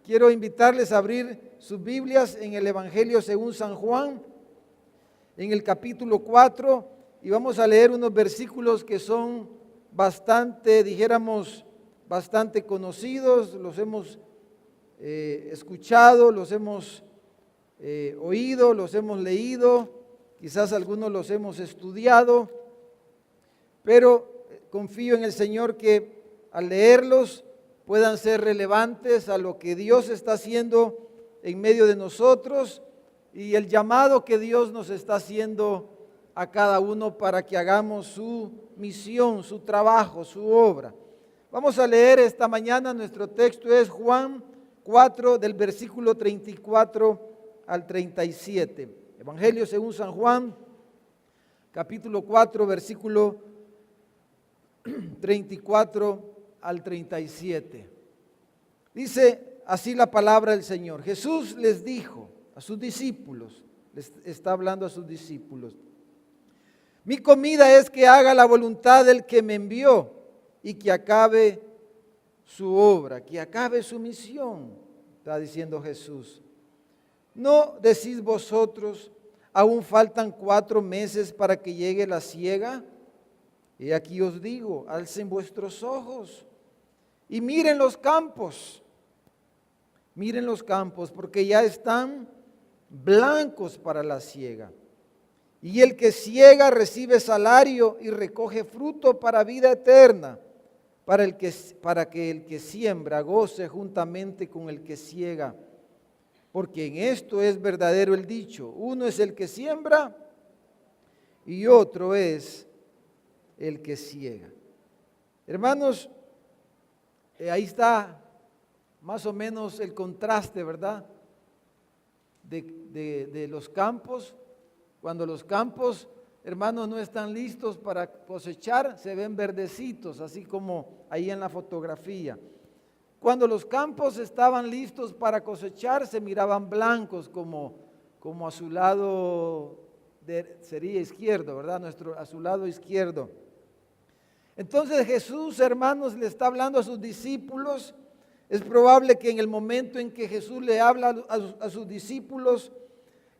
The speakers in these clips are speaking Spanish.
quiero invitarles a abrir sus Biblias en el Evangelio según San Juan, en el capítulo 4, y vamos a leer unos versículos que son bastante, dijéramos, bastante conocidos, los hemos escuchado, los hemos oído, los hemos leído, quizás algunos los hemos estudiado, pero confío en el Señor que al leerlos puedan ser relevantes a lo que Dios está haciendo en medio de nosotros y el llamado que Dios nos está haciendo a cada uno para que hagamos su misión, su trabajo, su obra. Vamos a leer esta mañana, nuestro texto es Juan 4 del versículo 34 al 37. Evangelio según San Juan, capítulo 4, versículo 34 al 37. Dice así la palabra del Señor. Jesús les dijo a sus discípulos, les está hablando a sus discípulos: mi comida es que haga la voluntad del que me envió y que acabe su obra, que acabe su misión, está diciendo Jesús. ¿No decís vosotros, aún faltan 4 meses para que llegue la siega? Y aquí os digo, alcen vuestros ojos y miren los campos, porque ya están blancos para la siega. Y el que siega recibe salario y recoge fruto para vida eterna, para que el que siembra goce juntamente con el que siega. Porque en esto es verdadero el dicho: uno es el que siembra y otro es el que siega. Hermanos, ahí está más o menos el contraste, ¿verdad? De los campos. Cuando los campos, hermanos, no están listos para cosechar, se ven verdecitos, así como ahí en la fotografía. Cuando los campos estaban listos para cosechar, se miraban blancos, como a su lado sería izquierdo, ¿verdad? A su lado izquierdo. Entonces Jesús, hermanos, le está hablando a sus discípulos. Es probable que en el momento en que Jesús le habla a sus discípulos,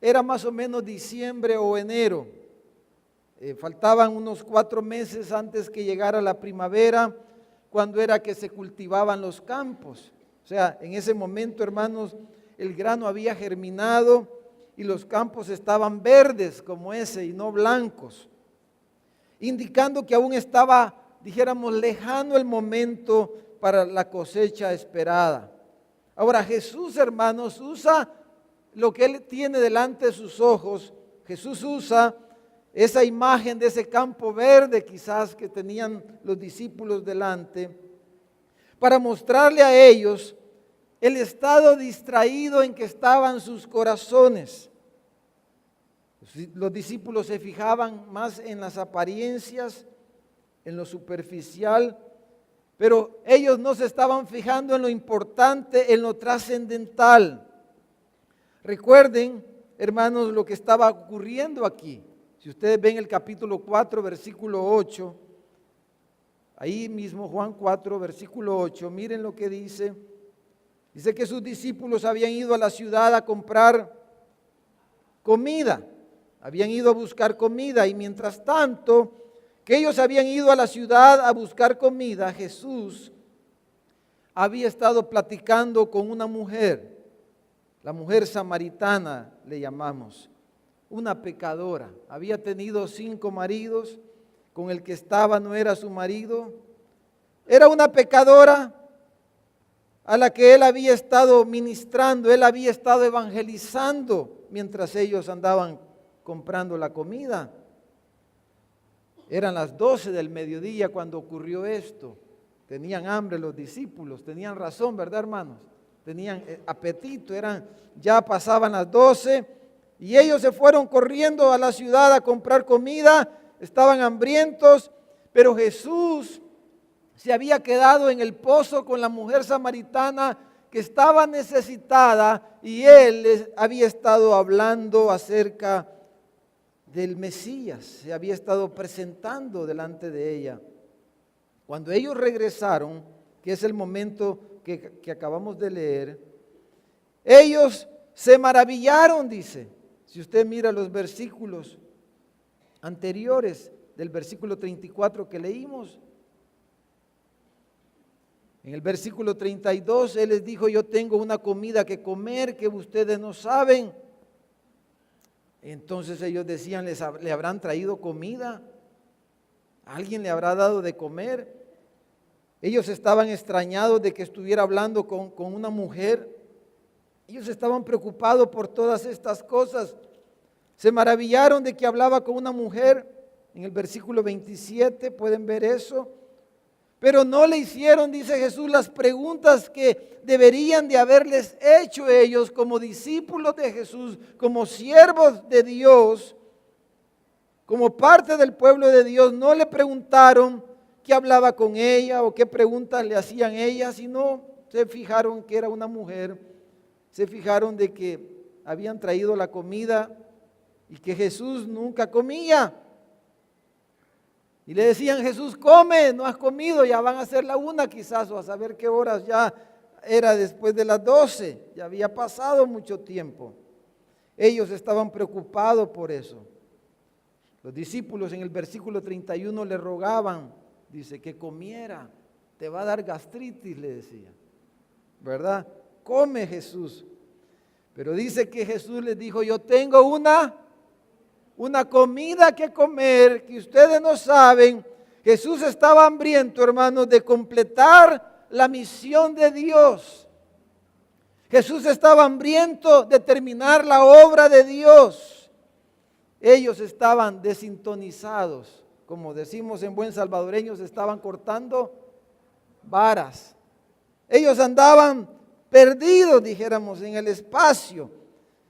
era más o menos diciembre o enero. Faltaban unos 4 meses antes que llegara la primavera, cuando era que se cultivaban los campos. O sea, en ese momento, hermanos, el grano había germinado y los campos estaban verdes como ese y no blancos, indicando que aún estaba, dijéramos, lejano el momento para la cosecha esperada. Ahora Jesús, hermanos, usa lo que Él tiene delante de sus ojos. Jesús usa esa imagen de ese campo verde quizás que tenían los discípulos delante, para mostrarle a ellos el estado distraído en que estaban sus corazones. Los discípulos se fijaban más en las apariencias, en lo superficial, pero ellos no se estaban fijando en lo importante, en lo trascendental. Recuerden, hermanos, lo que estaba ocurriendo aquí. Si ustedes ven el capítulo 4, versículo 8, ahí mismo Juan 4, versículo 8, miren lo que dice. Dice que sus discípulos habían ido a la ciudad a comprar comida, habían ido a buscar comida, y mientras tanto que ellos habían ido a la ciudad a buscar comida, Jesús había estado platicando con una mujer, la mujer samaritana le llamamos, una pecadora. Había tenido 5 maridos, con el que estaba no era su marido. Era una pecadora a la que él había estado ministrando, él había estado evangelizando mientras ellos andaban comprando la comida. Eran las 12 del mediodía cuando ocurrió esto. Tenían hambre los discípulos, tenían razón, ¿verdad, hermanos? Tenían apetito, ya pasaban las 12 y ellos se fueron corriendo a la ciudad a comprar comida, estaban hambrientos, pero Jesús se había quedado en el pozo con la mujer samaritana que estaba necesitada, y Él les había estado hablando acerca del Mesías, se había estado presentando delante de ella. Cuando ellos regresaron, que es el momento que acabamos de leer, Ellos se maravillaron, dice. Si usted mira los versículos anteriores del versículo 34 que leímos, en el versículo 32 Él les dijo: yo tengo una comida que comer que ustedes no saben. Entonces ellos decían: ¿le habrán traído comida? ¿Alguien le habrá dado de comer? Ellos estaban extrañados de que estuviera hablando con una mujer. Ellos estaban preocupados por todas estas cosas. Se maravillaron de que hablaba con una mujer. En el versículo 27 pueden ver eso. Pero no le hicieron, dice Jesús, las preguntas que deberían de haberles hecho ellos como discípulos de Jesús, como siervos de Dios, como parte del pueblo de Dios. No le preguntaron qué hablaba con ella o qué preguntas le hacían ella, sino se fijaron que era una mujer, se fijaron de que habían traído la comida y que Jesús nunca comía. Y le decían: Jesús, come, no has comido, ya van a ser la 1 quizás, o a saber qué horas ya era, después de las 12, ya había pasado mucho tiempo. Ellos estaban preocupados por eso. Los discípulos en el versículo 31 le rogaban, dice, que comiera, te va a dar gastritis, le decía, ¿verdad? Come, Jesús. Pero dice que Jesús les dijo: yo tengo una comida que comer que ustedes no saben. Jesús estaba hambriento, hermanos, de completar la misión de Dios. Jesús estaba hambriento de terminar la obra de Dios. Ellos estaban desintonizados, como decimos en buen salvadoreño, se estaban cortando varas. Ellos andaban perdidos, dijéramos, en el espacio.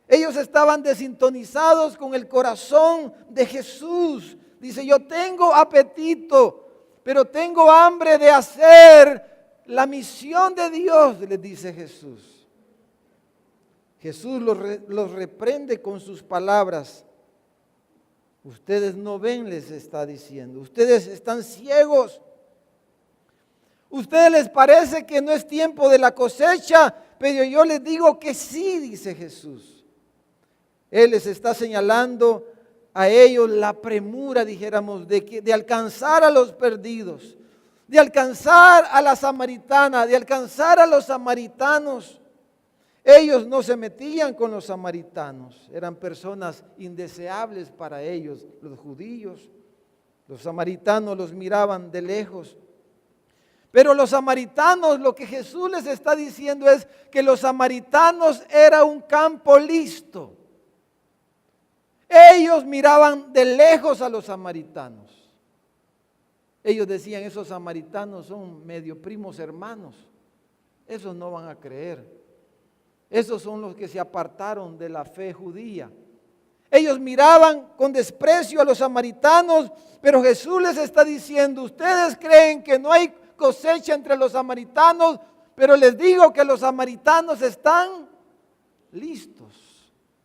Ellos estaban desintonizados con el corazón de Jesús. Dice: yo tengo apetito, pero tengo hambre de hacer la misión de Dios, les dice Jesús. Jesús los reprende con sus palabras. Ustedes no ven, les está diciendo. Ustedes están ciegos. ¿Ustedes les parece que no es tiempo de la cosecha? Pero yo les digo que sí, dice Jesús. Él les está señalando a ellos la premura, dijéramos, de alcanzar a los perdidos, de alcanzar a la samaritana, de alcanzar a los samaritanos. Ellos no se metían con los samaritanos, eran personas indeseables para ellos, los judíos. Los samaritanos los miraban de lejos. Pero los samaritanos, lo que Jesús les está diciendo es que los samaritanos era un campo listo. Ellos miraban de lejos a los samaritanos. Ellos decían: esos samaritanos son medio primos hermanos. Esos no van a creer. Esos son los que se apartaron de la fe judía. Ellos miraban con desprecio a los samaritanos, pero Jesús les está diciendo: ustedes creen que no hay cosecha entre los samaritanos, pero les digo que los samaritanos están listos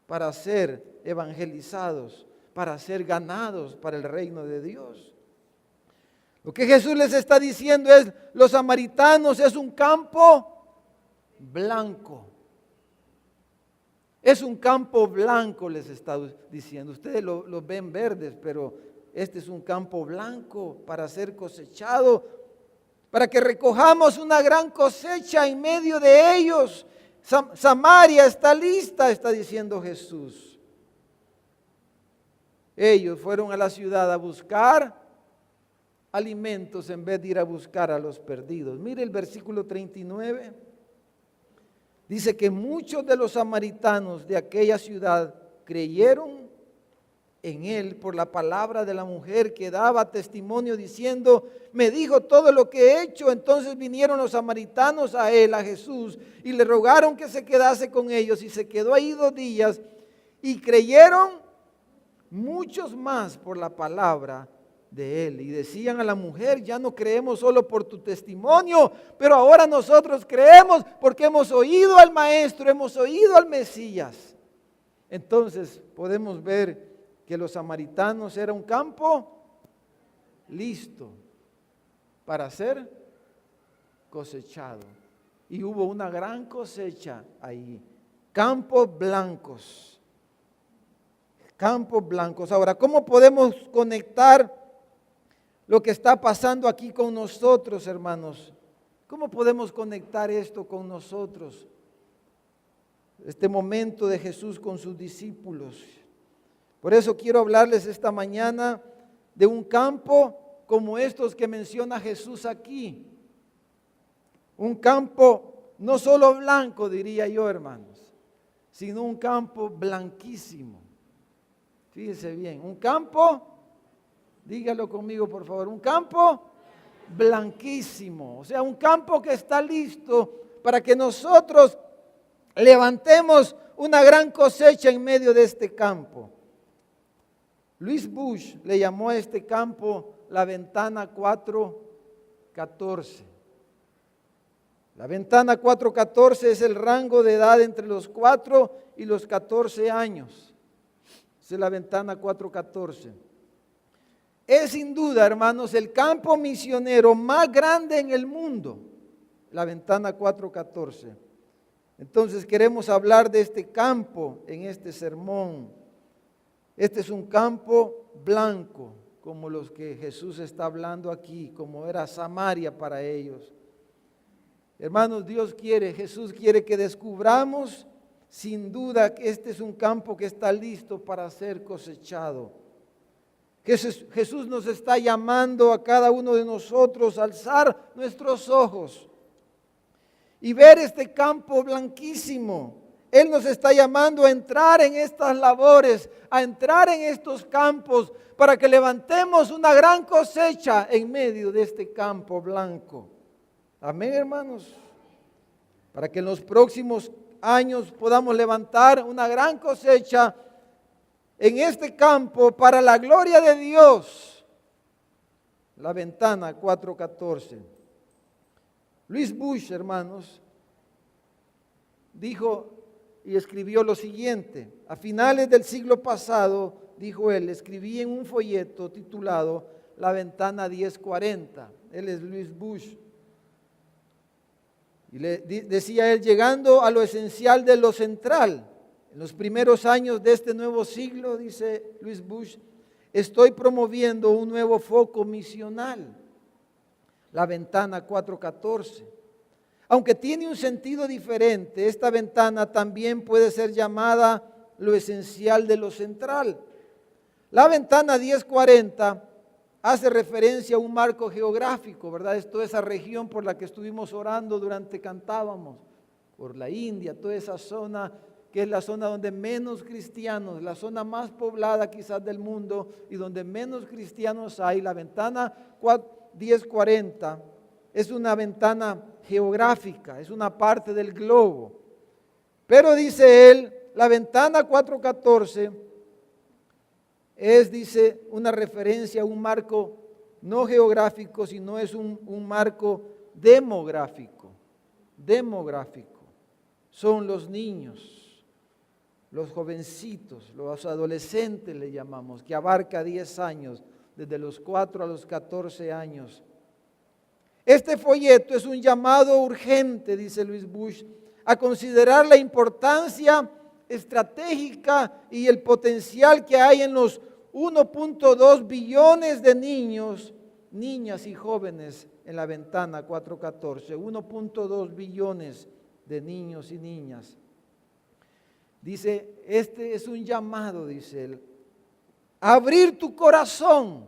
para ser evangelizados, para ser ganados para el reino de Dios. Lo que Jesús les está diciendo es: los samaritanos es un campo blanco. Es un campo blanco, les está diciendo. Ustedes lo ven verdes, pero este es un campo blanco para ser cosechado, para que recojamos una gran cosecha en medio de ellos. Samaria está lista, está diciendo Jesús. Ellos fueron a la ciudad a buscar alimentos en vez de ir a buscar a los perdidos. Mire el versículo 39. Dice que muchos de los samaritanos de aquella ciudad creyeron en él por la palabra de la mujer que daba testimonio diciendo: me dijo todo lo que he hecho. Entonces vinieron los samaritanos a él, a Jesús, y le rogaron que se quedase con ellos, y se quedó ahí 2 días, y creyeron muchos más por la palabra de él. Y decían a la mujer: ya no creemos solo por tu testimonio, pero ahora nosotros creemos porque hemos oído al Maestro, hemos oído al Mesías. Entonces podemos ver que los samaritanos era un campo listo para ser cosechado. Y hubo una gran cosecha ahí. campos blancos. Campos blancos. Ahora, ¿cómo podemos conectar lo que está pasando aquí con nosotros, hermanos? ¿Cómo podemos conectar esto con nosotros? Este momento de Jesús con sus discípulos. Por eso quiero hablarles esta mañana de un campo como estos que menciona Jesús aquí. Un campo no solo blanco, diría yo, hermanos, sino un campo blanquísimo. Fíjense bien, un campo, dígalo conmigo por favor, un campo blanquísimo. O sea, un campo que está listo para que nosotros levantemos una gran cosecha en medio de este campo. Luis Bush le llamó a este campo la ventana 414. La ventana 414 es el rango de edad entre los 4 y los 14 años. Esa es la ventana 414. Es sin duda, hermanos, el campo misionero más grande en el mundo. La ventana 414. Entonces queremos hablar de este campo en este sermón. Este es un campo blanco, como los que Jesús está hablando aquí, como era Samaria para ellos. Hermanos, Dios quiere, Jesús quiere que descubramos sin duda que este es un campo que está listo para ser cosechado. Jesús nos está llamando a cada uno de nosotros a alzar nuestros ojos y ver este campo blanquísimo. Él nos está llamando a entrar en estas labores, a entrar en estos campos para que levantemos una gran cosecha en medio de este campo blanco. Amén, hermanos. Para que en los próximos años podamos levantar una gran cosecha en este campo para la gloria de Dios. La ventana 414. Luis Bush, hermanos, dijo y escribió lo siguiente. A finales del siglo pasado, dijo él, escribí en un folleto titulado La Ventana 1040. Él es Luis Bush. Y decía él, llegando a lo esencial de lo central, en los primeros años de este nuevo siglo, dice Luis Bush, estoy promoviendo un nuevo foco misional, la ventana 414. Aunque tiene un sentido diferente, esta ventana también puede ser llamada lo esencial de lo central. La ventana 1040 hace referencia a un marco geográfico, ¿verdad? Es toda esa región por la que estuvimos orando durante cantábamos, por la India, toda esa zona que es la zona donde menos cristianos, la zona más poblada quizás del mundo y donde menos cristianos hay. La ventana 1040 es una ventana geográfica, es una parte del globo. Pero dice él, la ventana 414 es, dice, una referencia a un marco no geográfico, sino es un marco demográfico. Demográfico. Son los niños, los jovencitos, los adolescentes le llamamos, que abarca 10 años, desde los 4 a los 14 años. Este folleto es un llamado urgente, dice Luis Bush, a considerar la importancia estratégica y el potencial que hay en los 1.2 billones de niños, niñas y jóvenes en la ventana 414. 1.2 billones de niños y niñas. Dice, este es un llamado, dice él, a abrir tu corazón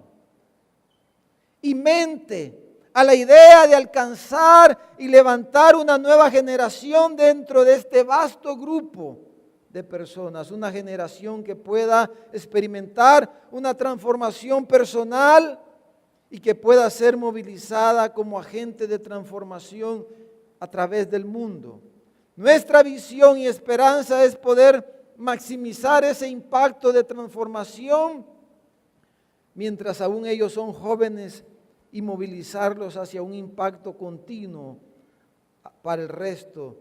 y mente a la idea de alcanzar y levantar una nueva generación dentro de este vasto grupo de personas, una generación que pueda experimentar una transformación personal y que pueda ser movilizada como agente de transformación a través del mundo. Nuestra visión y esperanza es poder maximizar ese impacto de transformación mientras aún ellos son jóvenes y movilizarlos hacia un impacto continuo para el resto,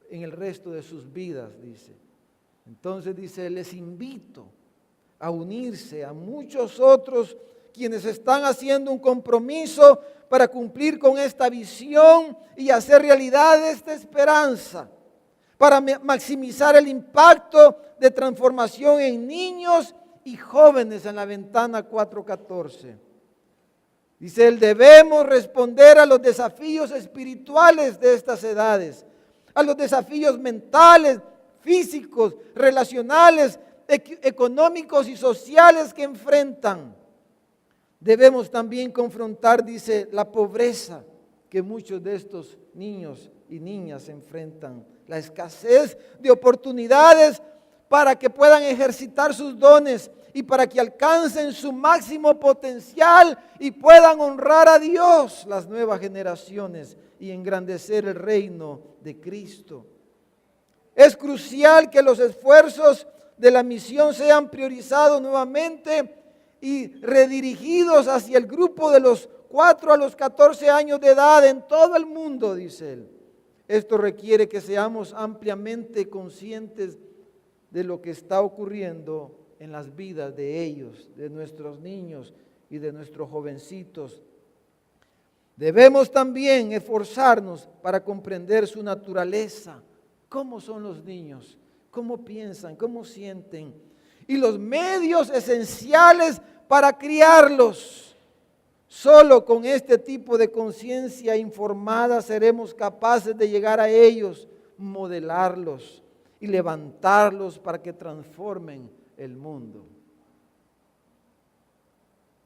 en el resto de sus vidas, dice. Entonces dice, les invito a unirse a muchos otros quienes están haciendo un compromiso para cumplir con esta visión y hacer realidad esta esperanza, para maximizar el impacto de transformación en niños y jóvenes en la ventana 414. Dice él, debemos responder a los desafíos espirituales de estas edades, a los desafíos mentales, físicos, relacionales, económicos y sociales que enfrentan. Debemos también confrontar, dice, la pobreza que muchos de estos niños y niñas enfrentan, la escasez de oportunidades para que puedan ejercitar sus dones y para que alcancen su máximo potencial y puedan honrar a Dios, las nuevas generaciones, y engrandecer el reino de Cristo. Es crucial que los esfuerzos de la misión sean priorizados nuevamente y redirigidos hacia el grupo de los 4 a los 14 años de edad en todo el mundo, dice él. Esto requiere que seamos ampliamente conscientes de lo que está ocurriendo en las vidas de ellos, de nuestros niños y de nuestros jovencitos. Debemos también esforzarnos para comprender su naturaleza, cómo son los niños, cómo piensan, cómo sienten, y los medios esenciales para criarlos. Solo con este tipo de conciencia informada seremos capaces de llegar a ellos, modelarlos y levantarlos para que transformen el mundo.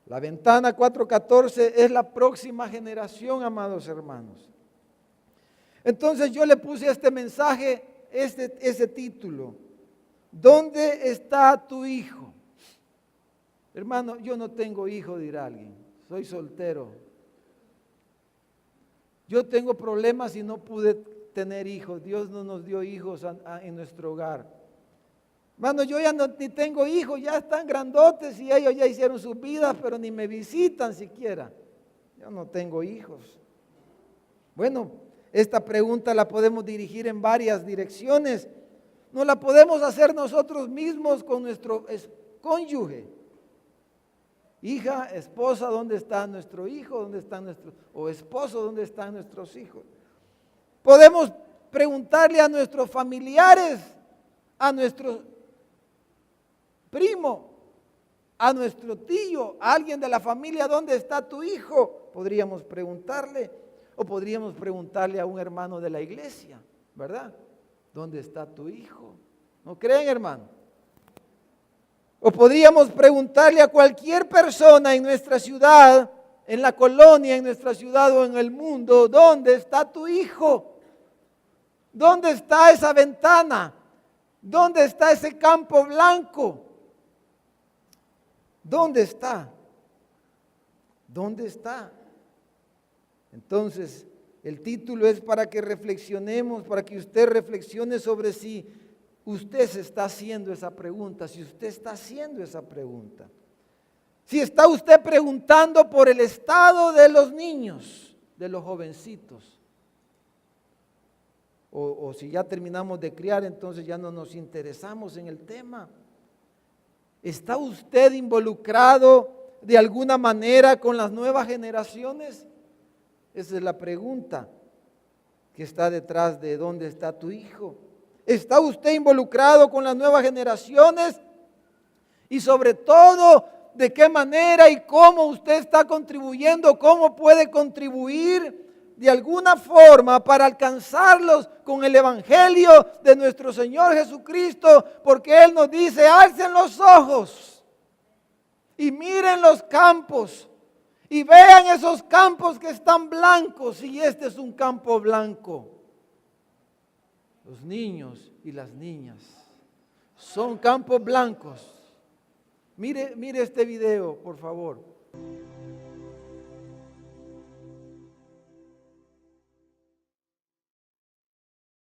La ventana 414 es la próxima generación, amados hermanos. Entonces yo le puse a este mensaje ese título: ¿dónde está tu hijo? Hermano, yo no tengo hijo, dirá alguien. Soy soltero. Yo tengo problemas y no pude tener hijos. Dios no nos dio hijos en nuestro hogar. Hermano, yo ya ni tengo hijos, ya están grandotes y ellos ya hicieron sus vidas, pero ni me visitan siquiera. Yo no tengo hijos. Bueno, esta pregunta la podemos dirigir en varias direcciones. No la podemos hacer nosotros mismos con nuestro cónyuge. Hija, esposa, ¿dónde está nuestro hijo? ¿Dónde están o esposo, ¿dónde están nuestros hijos? Podemos preguntarle a nuestros familiares, a nuestro primo, a nuestro tío, a alguien de la familia, ¿dónde está tu hijo? Podríamos preguntarle, o podríamos preguntarle a un hermano de la iglesia, ¿verdad? ¿Dónde está tu hijo? ¿No creen, hermano? O podríamos preguntarle a cualquier persona en nuestra ciudad, en la colonia, en nuestra ciudad o en el mundo, ¿dónde está tu hijo? ¿Dónde está esa ventana? ¿Dónde está ese campo blanco? ¿Dónde está? ¿Dónde está? Entonces, el título es para que reflexionemos, para que usted reflexione sobre si usted se está haciendo esa pregunta, si usted está haciendo esa pregunta. Si está usted preguntando por el estado de los niños, de los jovencitos. O si ya terminamos de criar, entonces ya no nos interesamos en el tema. ¿Está usted involucrado de alguna manera con las nuevas generaciones? Esa es la pregunta que está detrás de ¿dónde está tu hijo? ¿Está usted involucrado con las nuevas generaciones? Y sobre todo, ¿de qué manera y cómo usted está contribuyendo? ¿Cómo puede contribuir de alguna forma para alcanzarlos con el evangelio de nuestro Señor Jesucristo? Porque Él nos dice, alcen los ojos y miren los campos y vean esos campos que están blancos, y este es un campo blanco. Los niños y las niñas son campos blancos. Mire este video, por favor.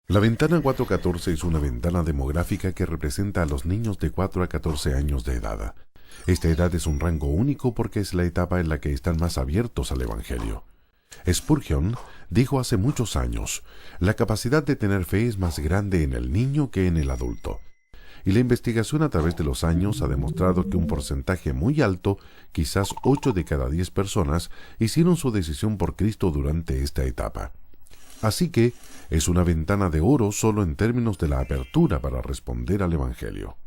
La ventana 414 es una ventana demográfica que representa a los niños de 4 a 14 años de edad. Esta edad es un rango único porque es la etapa en la que están más abiertos al Evangelio. Spurgeon dijo hace muchos años, la capacidad de tener fe es más grande en el niño que en el adulto. Y la investigación a través de los años ha demostrado que un porcentaje muy alto, quizás 8 de cada 10 personas, hicieron su decisión por Cristo durante esta etapa. Así que es una ventana de oro solo en términos de la apertura para responder al Evangelio.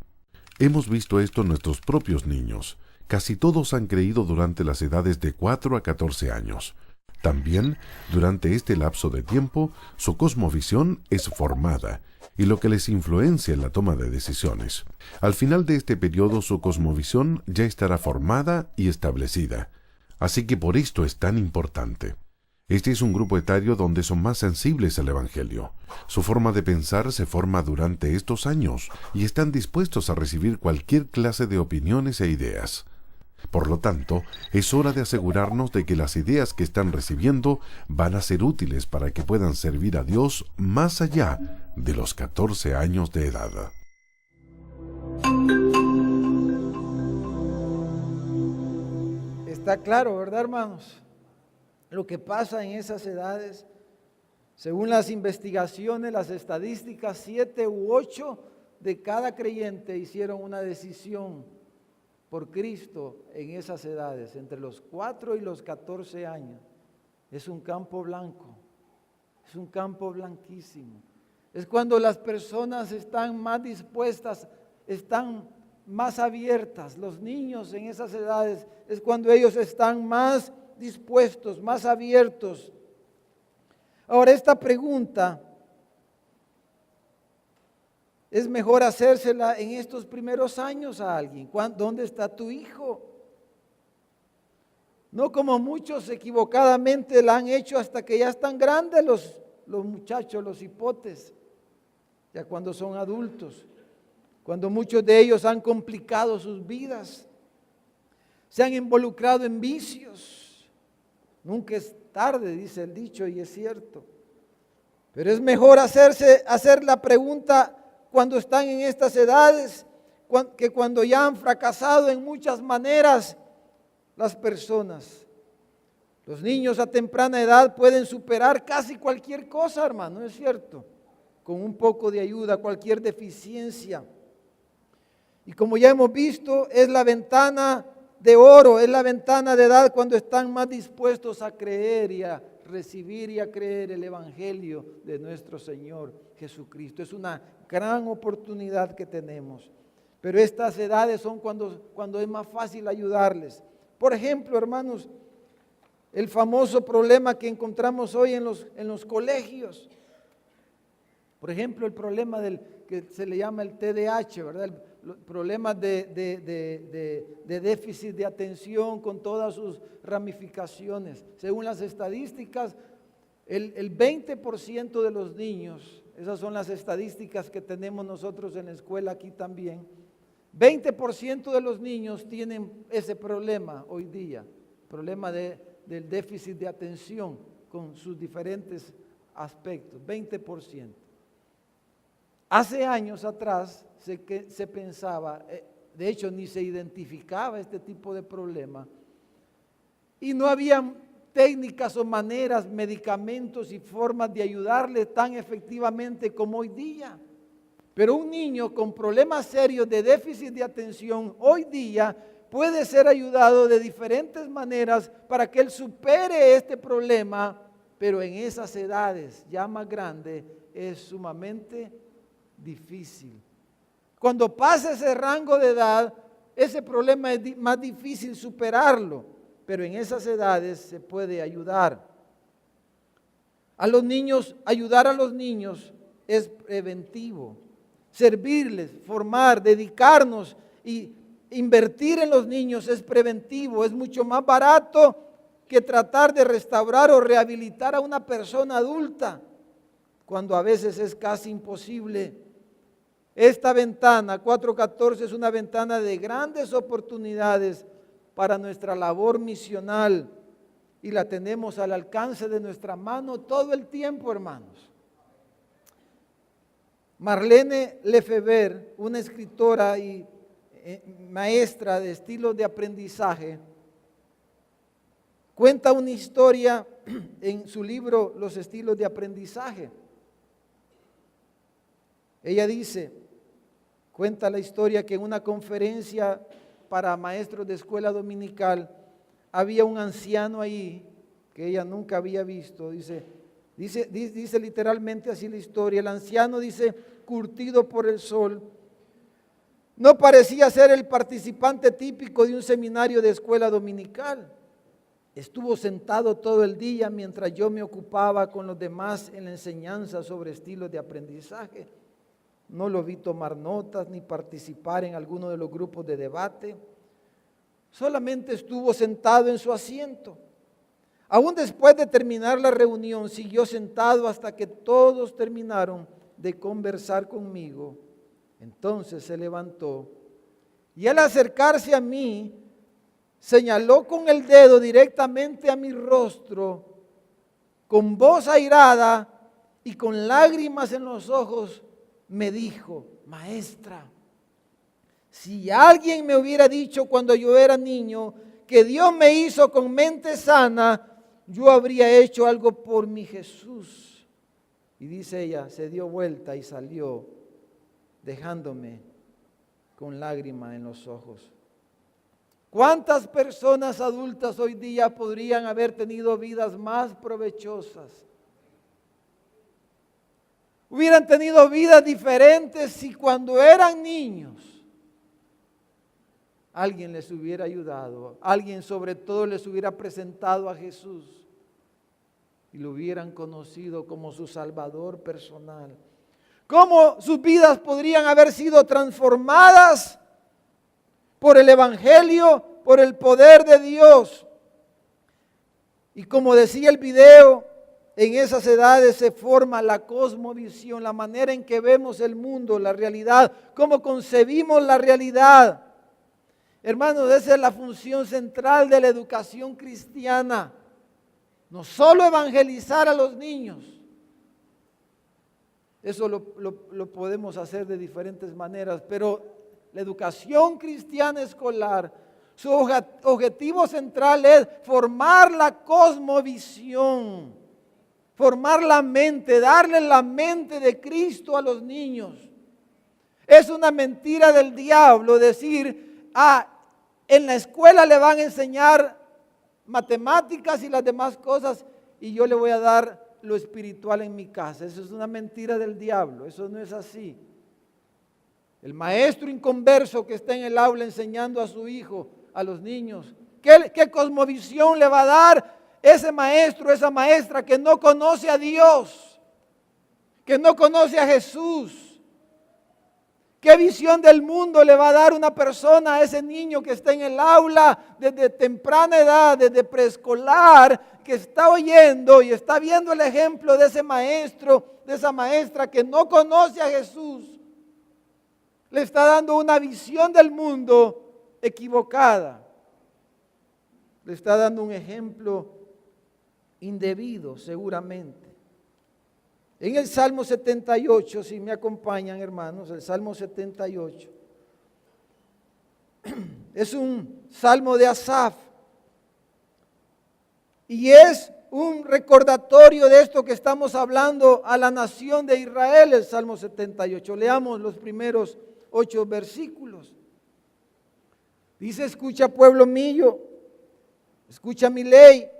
Hemos visto esto en nuestros propios niños. Casi todos han creído durante las edades de 4 a 14 años. También, durante este lapso de tiempo, su cosmovisión es formada y lo que les influencia en la toma de decisiones. Al final de este periodo, su cosmovisión ya estará formada y establecida. Así que por esto es tan importante. Este es un grupo etario donde son más sensibles al Evangelio. Su forma de pensar se forma durante estos años y están dispuestos a recibir cualquier clase de opiniones e ideas. Por lo tanto, es hora de asegurarnos de que las ideas que están recibiendo van a ser útiles para que puedan servir a Dios más allá de los 14 años de edad. Está claro, ¿verdad, hermanos? Lo que pasa en esas edades, según las investigaciones, las estadísticas, 7 u 8 de cada creyente hicieron una decisión por Cristo en esas edades, entre los 4 y los 14 años. Es un campo blanco, es un campo blanquísimo. Es cuando las personas están más dispuestas, están más abiertas. Los niños en esas edades es cuando ellos están más dispuestos, más abiertos. Ahora, esta pregunta es mejor hacérsela en estos primeros años a alguien. ¿Dónde está tu hijo? No como muchos equivocadamente la han hecho hasta que ya están grandes los muchachos, los hipotes, ya cuando son adultos, cuando muchos de ellos han complicado sus vidas, se han involucrado en vicios. Nunca es tarde, dice el dicho, y es cierto. Pero es mejor hacer la pregunta cuando están en estas edades, que cuando ya han fracasado en muchas maneras las personas. Los niños a temprana edad pueden superar casi cualquier cosa, hermano, ¿no es cierto? Con un poco de ayuda, cualquier deficiencia. Y como ya hemos visto, es la ventana de oro, es la ventana de edad cuando están más dispuestos a creer y a recibir y a creer el Evangelio de nuestro Señor Jesucristo. Es una gran oportunidad que tenemos. Pero estas edades son cuando es más fácil ayudarles. Por ejemplo, hermanos, el famoso problema que encontramos hoy en los colegios. Por ejemplo, el problema que se le llama el TDAH, ¿verdad? El problema de déficit de atención con todas sus ramificaciones. Según las estadísticas, el 20% de los niños, esas son las estadísticas que tenemos nosotros en la escuela aquí también, 20% de los niños tienen ese problema hoy día, problema del déficit de atención con sus diferentes aspectos, 20%. Hace años atrás se pensaba, de hecho ni se identificaba este tipo de problema, y no había técnicas o maneras, medicamentos y formas de ayudarle tan efectivamente como hoy día. Pero un niño con problemas serios de déficit de atención hoy día puede ser ayudado de diferentes maneras para que él supere este problema, pero en esas edades ya más grandes es sumamente difícil. Cuando pasa ese rango de edad, ese problema es más difícil superarlo, pero en esas edades se puede ayudar. A los niños, ayudar a los niños es preventivo. Servirles, formar, dedicarnos y invertir en los niños es preventivo, es mucho más barato que tratar de restaurar o rehabilitar a una persona adulta, cuando a veces es casi imposible. Esta ventana 414 es una ventana de grandes oportunidades para nuestra labor misional y la tenemos al alcance de nuestra mano todo el tiempo, hermanos. Marlene Lefebvre, una escritora y maestra de estilos de aprendizaje, cuenta una historia en su libro Los estilos de aprendizaje. Ella cuenta la historia que en una conferencia para maestros de escuela dominical había un anciano ahí que ella nunca había visto. Dice Dice literalmente así la historia. El anciano dice, curtido por el sol. No parecía ser el participante típico de un seminario de escuela dominical. Estuvo sentado todo el día mientras yo me ocupaba con los demás en la enseñanza sobre estilos de aprendizaje. No lo vi tomar notas ni participar en alguno de los grupos de debate. Solamente estuvo sentado en su asiento. Aún después de terminar la reunión, siguió sentado hasta que todos terminaron de conversar conmigo. Entonces se levantó y al acercarse a mí, señaló con el dedo directamente a mi rostro, con voz airada y con lágrimas en los ojos, me dijo: maestra, si alguien me hubiera dicho cuando yo era niño que Dios me hizo con mente sana, yo habría hecho algo por mi Jesús. Y dice ella, se dio vuelta y salió, dejándome con lágrimas en los ojos. ¿Cuántas personas adultas hoy día podrían haber tenido vidas más provechosas? Hubieran tenido vidas diferentes si cuando eran niños alguien les hubiera ayudado, alguien sobre todo les hubiera presentado a Jesús y lo hubieran conocido como su Salvador personal. ¿Cómo sus vidas podrían haber sido transformadas por el Evangelio, por el poder de Dios? Y como decía el video, en esas edades se forma la cosmovisión, la manera en que vemos el mundo, la realidad, cómo concebimos la realidad. Hermanos, esa es la función central de la educación cristiana. No solo evangelizar a los niños. Eso lo podemos hacer de diferentes maneras, pero la educación cristiana escolar, su objetivo central es formar la cosmovisión, formar la mente, darle la mente de Cristo a los niños. Es una mentira del diablo decir, en la escuela le van a enseñar matemáticas y las demás cosas y yo le voy a dar lo espiritual en mi casa. Eso es una mentira del diablo, eso no es así. El maestro inconverso que está en el aula enseñando a su hijo, a los niños, ¿qué cosmovisión le va a dar ese maestro, esa maestra que no conoce a Dios, que no conoce a Jesús? ¿Qué visión del mundo le va a dar una persona a ese niño que está en el aula desde temprana edad, desde preescolar, que está oyendo y está viendo el ejemplo de ese maestro, de esa maestra que no conoce a Jesús? Le está dando una visión del mundo equivocada. Le está dando un ejemplo indebido, seguramente. En el Salmo 78, si me acompañan hermanos, el Salmo 78, es un salmo de Asaf y es un recordatorio de esto que estamos hablando a la nación de Israel, el Salmo 78. Leamos los primeros 8 versículos. Dice: escucha, pueblo mío, escucha mi ley.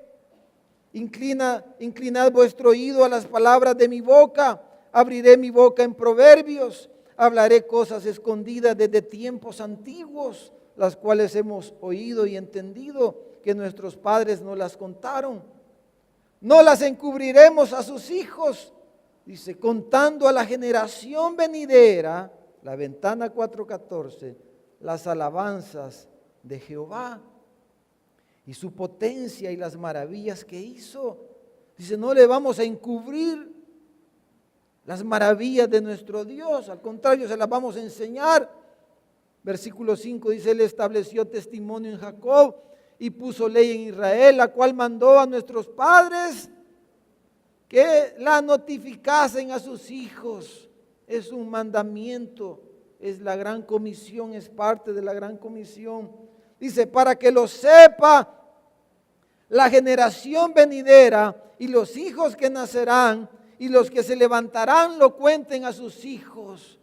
Inclinad vuestro oído a las palabras de mi boca. Abriré mi boca en proverbios. Hablaré cosas escondidas desde tiempos antiguos, las cuales hemos oído y entendido, que nuestros padres nos las contaron. No las encubriremos a sus hijos. Dice, contando a la generación venidera, la Ventana 4:14, las alabanzas de Jehová y su potencia y las maravillas que hizo. Dice, no le vamos a encubrir las maravillas de nuestro Dios, al contrario, se las vamos a enseñar. Versículo 5 dice, Él estableció testimonio en Jacob y puso ley en Israel, la cual mandó a nuestros padres que la notificasen a sus hijos. Es un mandamiento, es la gran comisión, es parte de la gran comisión. Dice, para que lo sepa la generación venidera y los hijos que nacerán y los que se levantarán lo cuenten a sus hijos.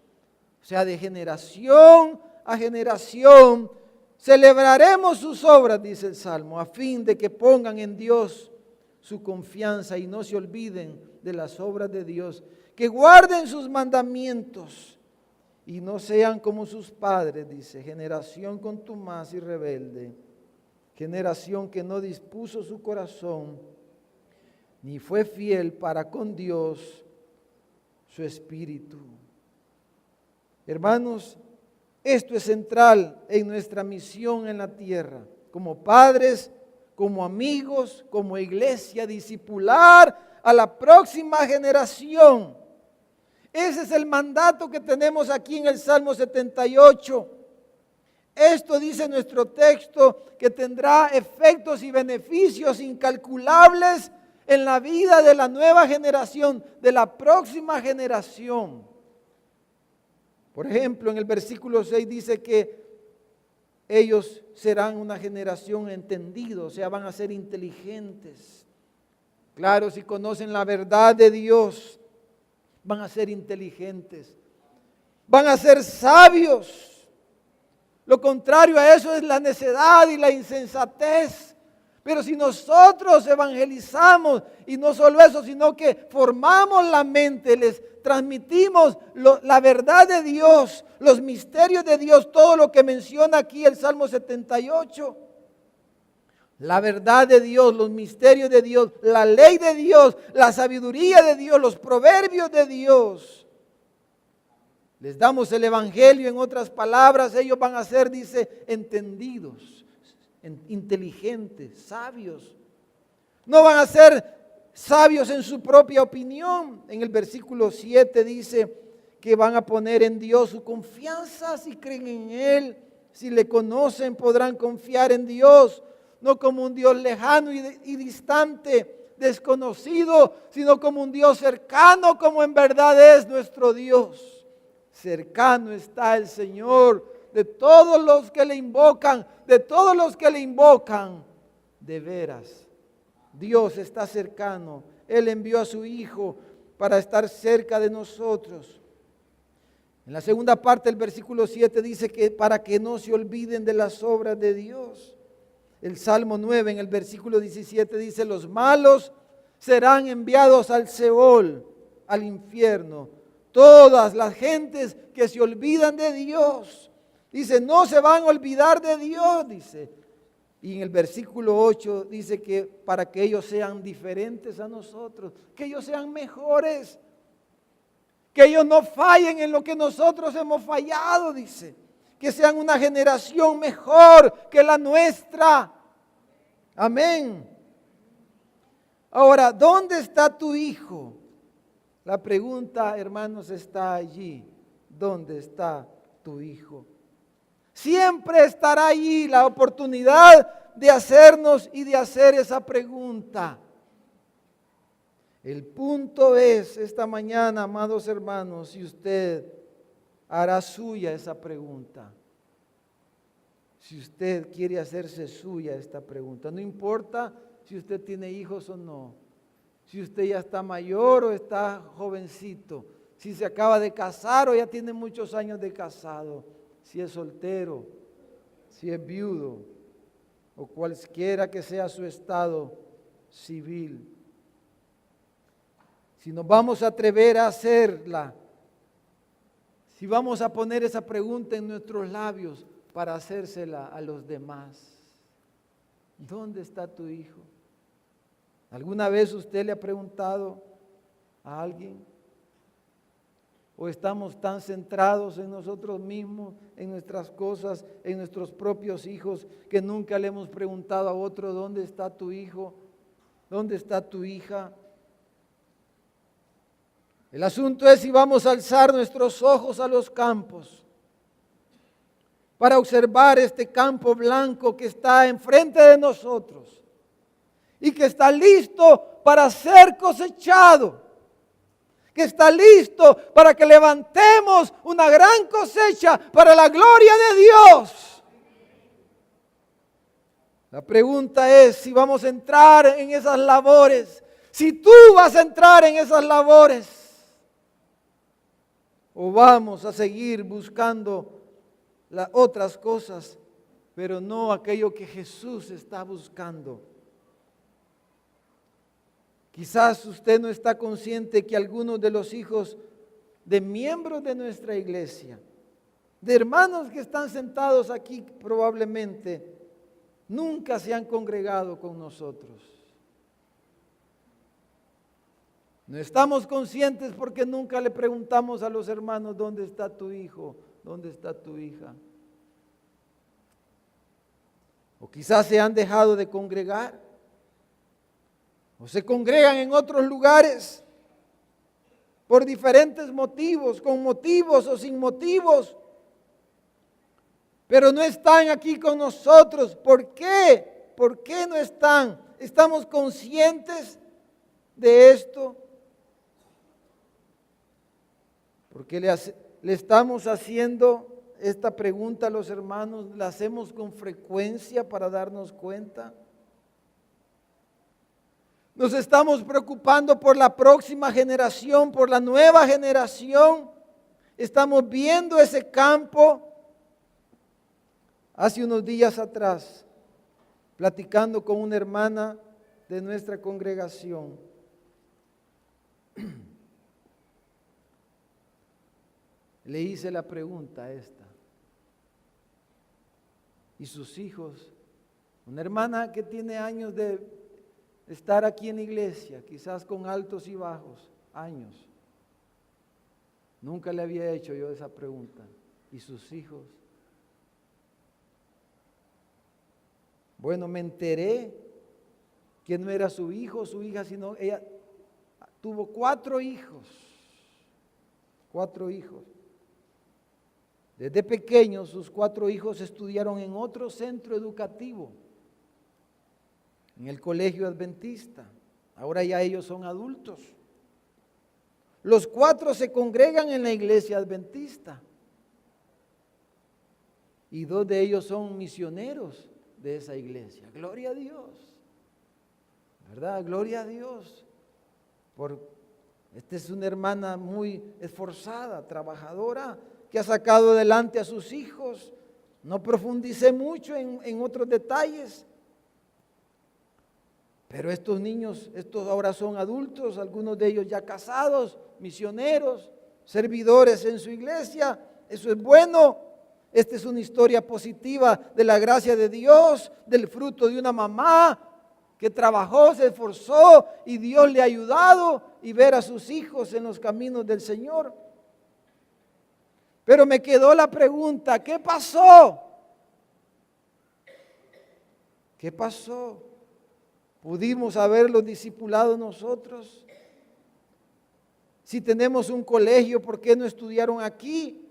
O sea, de generación a generación celebraremos sus obras, dice el Salmo, a fin de que pongan en Dios su confianza y no se olviden de las obras de Dios, que guarden sus mandamientos y no sean como sus padres, dice, generación contumaz y rebelde, generación que no dispuso su corazón, ni fue fiel para con Dios su espíritu. Hermanos, esto es central en nuestra misión en la tierra, como padres, como amigos, como iglesia, discipular a la próxima generación. Ese es el mandato que tenemos aquí en el Salmo 78. Esto dice nuestro texto que tendrá efectos y beneficios incalculables en la vida de la nueva generación, de la próxima generación. Por ejemplo, en el versículo 6 dice que ellos serán una generación entendida, o sea, van a ser inteligentes. Claro, si conocen la verdad de Dios, van a ser inteligentes, van a ser sabios. Lo contrario a eso es la necedad y la insensatez. Pero si nosotros evangelizamos, y no solo eso, sino que formamos la mente, les transmitimos la verdad de Dios, los misterios de Dios, todo lo que menciona aquí el Salmo 78. La verdad de Dios, los misterios de Dios, la ley de Dios, la sabiduría de Dios, los proverbios de Dios. Les damos el evangelio, en otras palabras, ellos van a ser, dice, entendidos, inteligentes, sabios. No van a ser sabios en su propia opinión. En el versículo 7 dice que van a poner en Dios su confianza si creen en Él. Si le conocen, podrán confiar en Dios. No como un Dios lejano y distante, desconocido, sino como un Dios cercano, como en verdad es nuestro Dios. Cercano está el Señor de todos los que le invocan, de todos los que le invocan, de veras. Dios está cercano. Él envió a su Hijo para estar cerca de nosotros. En la segunda parte del versículo 7 dice que para que no se olviden de las obras de Dios. El Salmo 9 en el versículo 17 dice: los malos serán enviados al Seol, al infierno. Todas las gentes que se olvidan de Dios, dice, no se van a olvidar de Dios, dice. Y en el versículo 8 dice que para que ellos sean diferentes a nosotros, que ellos sean mejores, que ellos no fallen en lo que nosotros hemos fallado, dice. Que sean una generación mejor que la nuestra. Amén. Ahora, ¿dónde está tu hijo? La pregunta, hermanos, está allí. ¿Dónde está tu hijo? Siempre estará allí la oportunidad de hacernos y de hacer esa pregunta. El punto es, esta mañana, amados hermanos, si usted hará suya esa pregunta. Si usted quiere hacerse suya esta pregunta, no importa si usted tiene hijos o no, si usted ya está mayor o está jovencito, si se acaba de casar o ya tiene muchos años de casado, si es soltero, si es viudo o cualquiera que sea su estado civil. Si nos vamos a atrever a hacerla, si vamos a poner esa pregunta en nuestros labios para hacérsela a los demás, ¿dónde está tu hijo? ¿Alguna vez usted le ha preguntado a alguien? ¿O estamos tan centrados en nosotros mismos, en nuestras cosas, en nuestros propios hijos, que nunca le hemos preguntado a otro, ¿dónde está tu hijo? ¿Dónde está tu hija? El asunto es si vamos a alzar nuestros ojos a los campos para observar este campo blanco que está enfrente de nosotros y que está listo para ser cosechado, que está listo para que levantemos una gran cosecha para la gloria de Dios. La pregunta es si vamos a entrar en esas labores, si tú vas a entrar en esas labores, o vamos a seguir buscando las otras cosas, pero no aquello que Jesús está buscando. Quizás usted no está consciente que algunos de los hijos de miembros de nuestra iglesia, de hermanos que están sentados aquí probablemente, nunca se han congregado con nosotros. No estamos conscientes porque nunca le preguntamos a los hermanos: ¿dónde está tu hijo? ¿Dónde está tu hija? O quizás se han dejado de congregar, o se congregan en otros lugares por diferentes motivos, con motivos o sin motivos, pero no están aquí con nosotros. ¿Por qué? ¿Por qué no están? ¿Estamos conscientes de esto? Porque le estamos haciendo esta pregunta a los hermanos, la hacemos con frecuencia para darnos cuenta. Nos estamos preocupando por la próxima generación, por la nueva generación. Estamos viendo ese campo. Hace unos días atrás, platicando con una hermana de nuestra congregación, le hice la pregunta esta: ¿y sus hijos? Una hermana que tiene años de estar aquí en la iglesia, quizás con altos y bajos, años. Nunca le había hecho yo esa pregunta. ¿Y sus hijos? Bueno, me enteré que no era su hijo o su hija, sino ella tuvo 4 hijos. 4 hijos. Desde pequeños sus 4 hijos estudiaron en otro centro educativo, en el colegio adventista. Ahora ya ellos son adultos. Los 4 se congregan en la iglesia adventista. Y 2 de ellos son misioneros de esa iglesia. Gloria a Dios. ¿Verdad? Gloria a Dios. Esta es una hermana muy esforzada, trabajadora, que ha sacado adelante a sus hijos. No profundicé mucho en otros detalles. Pero estos niños, estos ahora son adultos, algunos de ellos ya casados, misioneros, servidores en su iglesia. Eso es bueno. Esta es una historia positiva de la gracia de Dios, del fruto de una mamá que trabajó, se esforzó y Dios le ha ayudado, y ver a sus hijos en los caminos del Señor. Pero me quedó la pregunta: ¿qué pasó? ¿Qué pasó? ¿Pudimos haberlos discipulado nosotros? Si tenemos un colegio, ¿por qué no estudiaron aquí?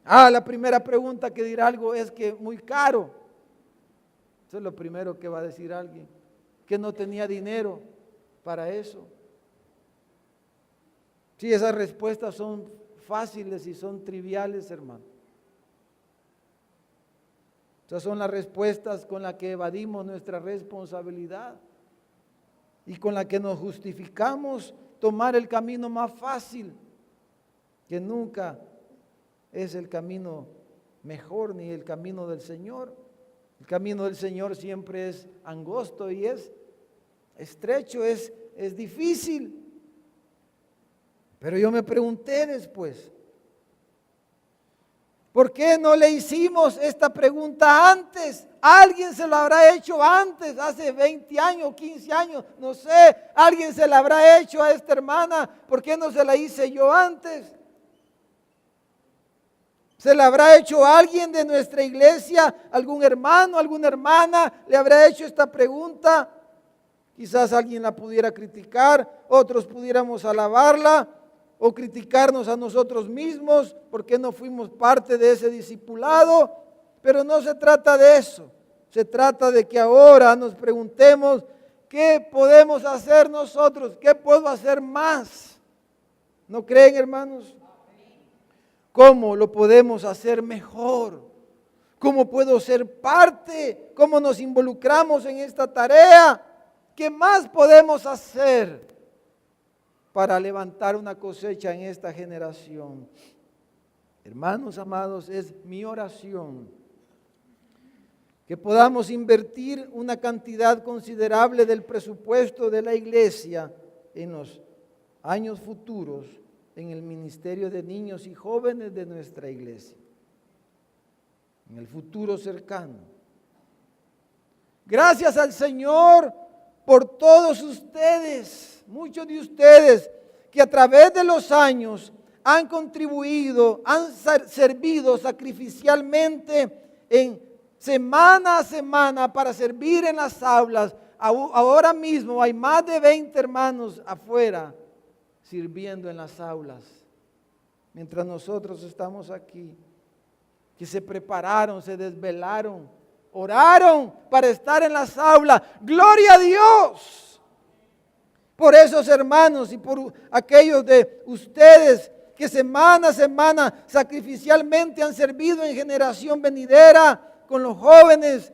La primera pregunta que dirá algo es que muy caro. Eso es lo primero que va a decir alguien, que no tenía dinero para eso. Sí, esas respuestas son fáciles y son triviales, hermano. Esas son las respuestas con las que evadimos nuestra responsabilidad y con las que nos justificamos tomar el camino más fácil, que nunca es el camino mejor ni el camino del Señor. El camino del Señor siempre es angosto y es estrecho, es difícil. Pero yo me pregunté después, ¿por qué no le hicimos esta pregunta antes? Alguien se lo habrá hecho antes, hace 20 años, 15 años, no sé. Alguien se la habrá hecho a esta hermana. ¿Por qué no se la hice yo antes? ¿Se la habrá hecho a alguien de nuestra iglesia? ¿Algún hermano, alguna hermana le habrá hecho esta pregunta? Quizás alguien la pudiera criticar, otros pudiéramos alabarla o criticarnos a nosotros mismos porque no fuimos parte de ese discipulado. Pero no se trata de eso. Se trata de que ahora nos preguntemos: ¿qué podemos hacer nosotros? ¿Qué puedo hacer más? ¿No creen, hermanos? ¿Cómo lo podemos hacer mejor? ¿Cómo puedo ser parte? ¿Cómo nos involucramos en esta tarea? ¿Qué más podemos hacer para levantar una cosecha en esta generación? Hermanos amados, es mi oración que podamos invertir una cantidad considerable del presupuesto de la iglesia en los años futuros en el ministerio de niños y jóvenes de nuestra iglesia, en el futuro cercano. Gracias al Señor por todos ustedes, muchos de ustedes que a través de los años han contribuido, han servido sacrificialmente en semana a semana para servir en las aulas. Ahora mismo hay más de 20 hermanos afuera sirviendo en las aulas, mientras nosotros estamos aquí, que se prepararon, se desvelaron, oraron para estar en las aulas. ¡Gloria a Dios! Por esos hermanos y por aquellos de ustedes que semana a semana sacrificialmente han servido en generación venidera con los jóvenes.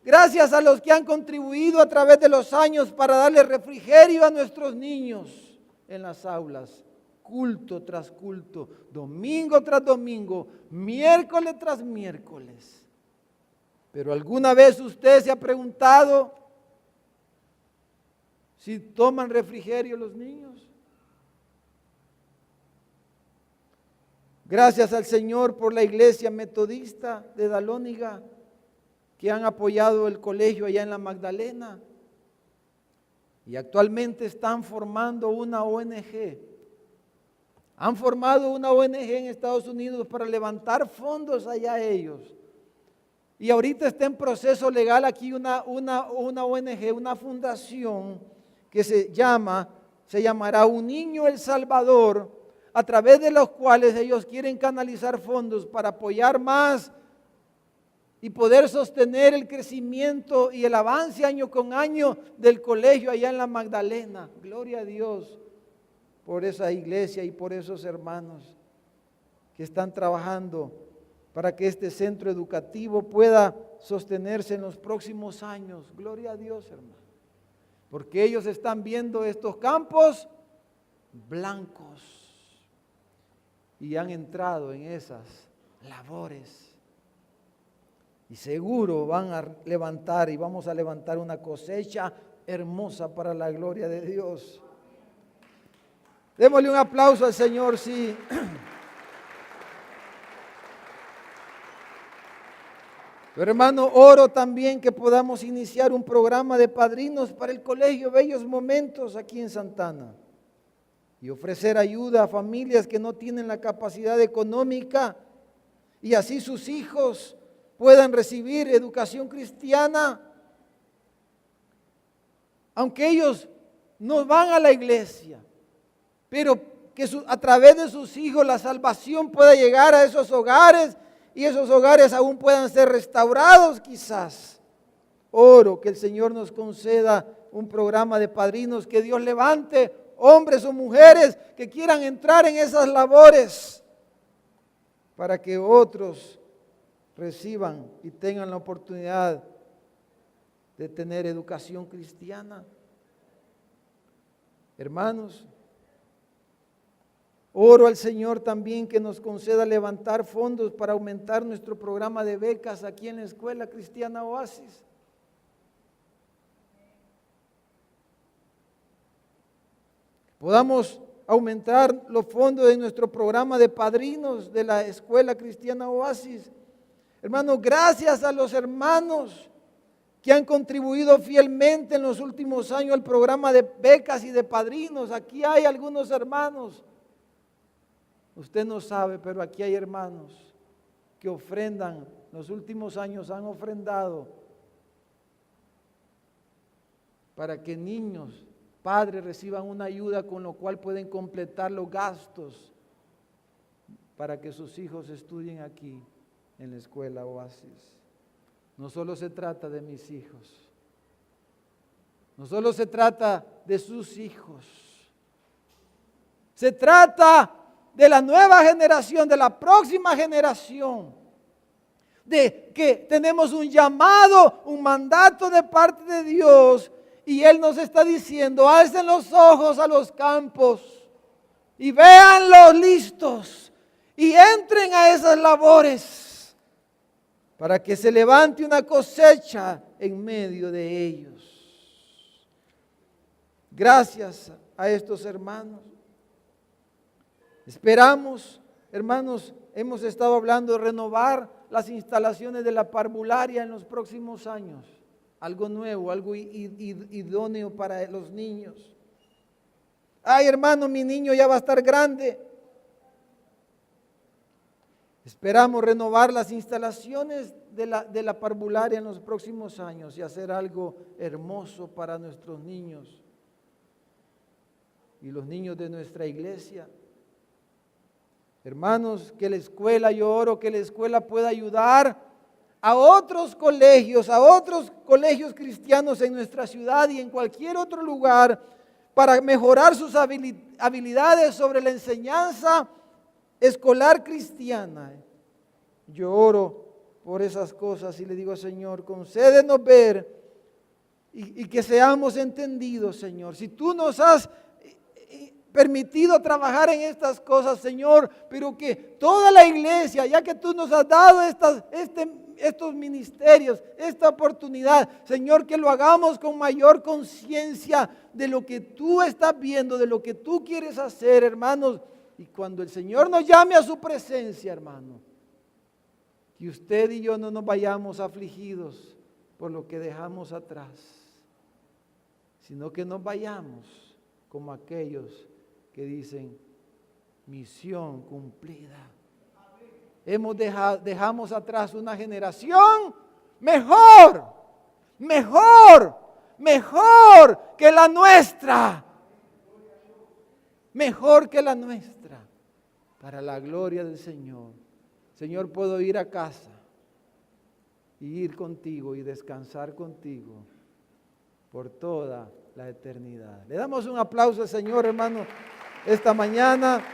Gracias a los que han contribuido a través de los años para darle refrigerio a nuestros niños en las aulas, culto tras culto, domingo tras domingo, miércoles tras miércoles. Pero ¿alguna vez usted se ha preguntado si toman refrigerio los niños? Gracias al Señor por la iglesia metodista de Dalóniga, que han apoyado el colegio allá en la Magdalena. Y actualmente están formando una ONG. Han formado una ONG en Estados Unidos para levantar fondos allá ellos. Y ahorita está en proceso legal aquí una ONG, una fundación que se llamará Un Niño El Salvador, a través de los cuales ellos quieren canalizar fondos para apoyar más y poder sostener el crecimiento y el avance año con año del colegio allá en la Magdalena. Gloria a Dios por esa iglesia y por esos hermanos que están trabajando para que este centro educativo pueda sostenerse en los próximos años. Gloria a Dios, hermano. Porque ellos están viendo estos campos blancos y han entrado en esas labores. Y seguro van a levantar y vamos a levantar una cosecha hermosa para la gloria de Dios. Démosle un aplauso al Señor, sí. Pero hermano, oro también que podamos iniciar un programa de padrinos para el colegio Bellos Momentos aquí en Santana y ofrecer ayuda a familias que no tienen la capacidad económica y así sus hijos puedan recibir educación cristiana, aunque ellos no van a la iglesia, pero que a través de sus hijos la salvación pueda llegar a esos hogares y esos hogares aún puedan ser restaurados quizás. Oro que el Señor nos conceda un programa de padrinos, que Dios levante hombres o mujeres que quieran entrar en esas labores para que otros reciban y tengan la oportunidad de tener educación cristiana. Hermanos, oro al Señor también que nos conceda levantar fondos para aumentar nuestro programa de becas aquí en la Escuela Cristiana Oasis. Podamos aumentar los fondos de nuestro programa de padrinos de la Escuela Cristiana Oasis. Hermanos, gracias a los hermanos que han contribuido fielmente en los últimos años al programa de becas y de padrinos. Aquí hay algunos hermanos, usted no sabe, pero aquí hay hermanos que ofrendan, los últimos años han ofrendado para que niños, padres reciban una ayuda con lo cual pueden completar los gastos para que sus hijos estudien aquí en la Escuela Oasis. No solo se trata de mis hijos, no solo se trata de sus hijos, se trata de la nueva generación, de la próxima generación, de que tenemos un llamado, un mandato de parte de Dios, y Él nos está diciendo: alcen los ojos a los campos y véanlos listos y entren a esas labores, para que se levante una cosecha en medio de ellos. Gracias a estos hermanos. Esperamos, hermanos, hemos estado hablando de renovar las instalaciones de la parvularia en los próximos años. Algo nuevo, algo idóneo para los niños. Ay, hermano, mi niño ya va a estar grande. Esperamos renovar las instalaciones de la parvularia en los próximos años y hacer algo hermoso para nuestros niños y los niños de nuestra iglesia. Hermanos, que la escuela, yo oro que la escuela pueda ayudar a otros colegios cristianos en nuestra ciudad y en cualquier otro lugar para mejorar sus habilidades sobre la enseñanza escolar cristiana. Yo oro por esas cosas y le digo, Señor, concédenos ver y que seamos entendidos, Señor. Si tú nos has permitido trabajar en estas cosas, Señor, pero que toda la iglesia, ya que tú nos has dado estos ministerios, esta oportunidad, Señor, que lo hagamos con mayor conciencia de lo que tú estás viendo, de lo que tú quieres hacer, hermanos. Y cuando el Señor nos llame a su presencia, hermano, que usted y yo no nos vayamos afligidos por lo que dejamos atrás, sino que nos vayamos como aquellos que dicen, misión cumplida. Dejamos atrás una generación mejor que la nuestra. Mejor que la nuestra, para la gloria del Señor. Señor, puedo ir a casa y ir contigo y descansar contigo por toda la eternidad. Le damos un aplauso al Señor, hermano, esta mañana.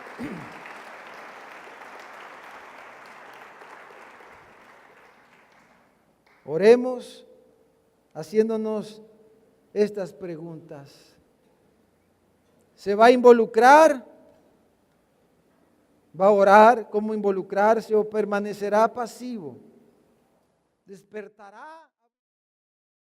Oremos haciéndonos estas preguntas. ¿Se va a involucrar? ¿Va a orar? ¿Cómo involucrarse? ¿O permanecerá pasivo? ¿Despertará?